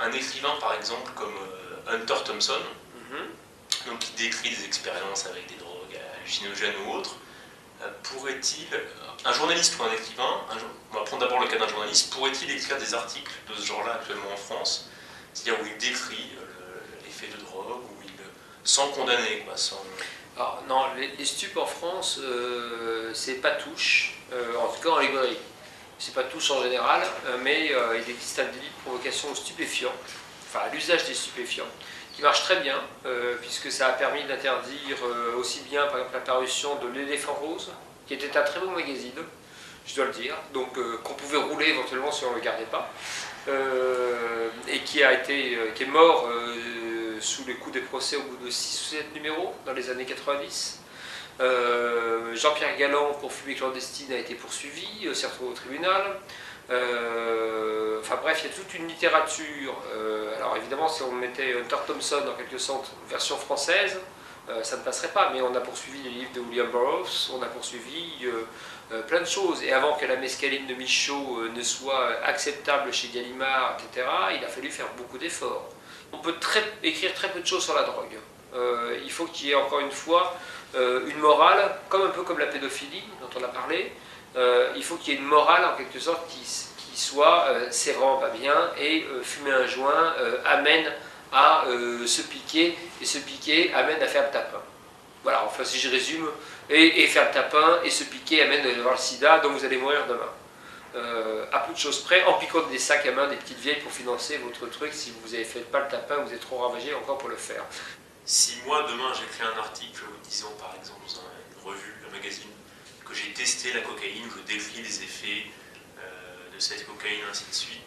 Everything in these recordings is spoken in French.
un écrivain, par exemple, comme Hunter Thompson, Mhm. donc qui décrit des expériences avec des drogues hallucinogènes ou autres, pourrait-il, un journaliste ou un écrivain, on va prendre d'abord le cas d'un journaliste, pourrait-il écrire des articles de ce genre-là actuellement en France, c'est-à-dire où il décrit l'effet de drogue, où il, sans condamner, quoi, sans... Alors, non, les stupes en France, c'est pas touche, en tout cas en librairie. C'est pas touche en général, mais il existe un délit de provocation aux stupéfiants, enfin à l'usage des stupéfiants, qui marche très bien, puisque ça a permis d'interdire aussi bien par exemple la parution de L'Éléphant Rose, qui était un très beau magazine, je dois le dire, donc qu'on pouvait rouler éventuellement si on ne le gardait pas, et qui est mort sous les coups des procès au bout de 6 ou 7 numéros dans les années 90. Jean-Pierre Galland pour fumée clandestine a été poursuivi, s'est retrouvé au tribunal. Enfin bref, il y a toute une littérature. Alors évidemment, si on mettait Hunter Thompson en quelque sorte version française, ça ne passerait pas, mais on a poursuivi les livres de William Burroughs, on a poursuivi plein de choses. Et avant que la mescaline de Michaud ne soit acceptable chez Gallimard, etc., il a fallu faire beaucoup d'efforts. On peut écrire très peu de choses sur la drogue. Il faut qu'il y ait encore une fois une morale, un peu comme la pédophilie dont on a parlé. Il faut qu'il y ait une morale en quelque sorte qui soit c'est vraiment pas bien, et fumer un joint amène à se piquer, et se piquer amène à faire le tapin. Voilà, enfin si je résume, et faire le tapin et se piquer amène à avoir le sida, donc vous allez mourir demain. À peu de choses près, en piquant des sacs à main des petites vieilles pour financer votre truc. Si vous n'avez fait pas le tapin, vous êtes trop ravagé encore pour le faire. Si moi, demain, j'écris un article disant, par exemple, dans une revue, un magazine, que j'ai testé la cocaïne, je décris les effets de cette cocaïne, ainsi de suite,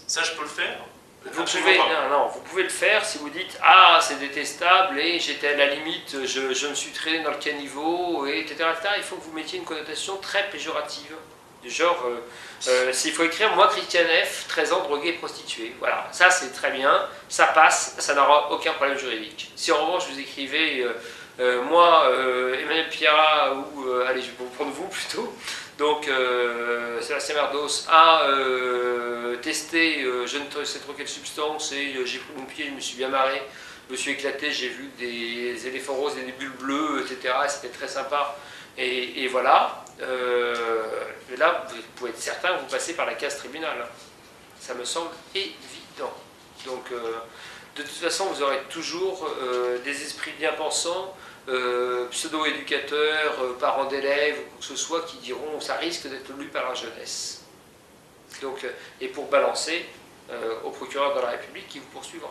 ça, je peux le faire? Vous pouvez le faire si vous dites « Ah, c'est détestable et j'étais à la limite, je me suis traîné dans le caniveau, etc. » Il faut que vous mettiez une connotation très péjorative. Du genre, s'il faut écrire « Moi, Christian F., 13 ans, drogué et prostitué ». Voilà, ça c'est très bien, ça passe, ça n'aura aucun problème juridique. Si en revanche vous écrivez moi, Emmanuel Pierrat, ou allez, je vais vous prendre vous plutôt, donc Sébastien Merdos a testé je ne sais trop quelle substance, et j'ai pris mon pied, je me suis bien marré, je me suis éclaté, j'ai vu des éléphants roses et des bulles bleues, etc. Et c'était très sympa. Et voilà. Et là, vous pouvez être certain que vous passez par la case tribunal. Ça me semble évident. Donc, de toute façon, vous aurez toujours des esprits bien pensants, pseudo-éducateurs, parents d'élèves, ou quoi que ce soit, qui diront ça risque d'être lu par la jeunesse. Donc, et pour balancer au procureur de la République qui vous poursuivra.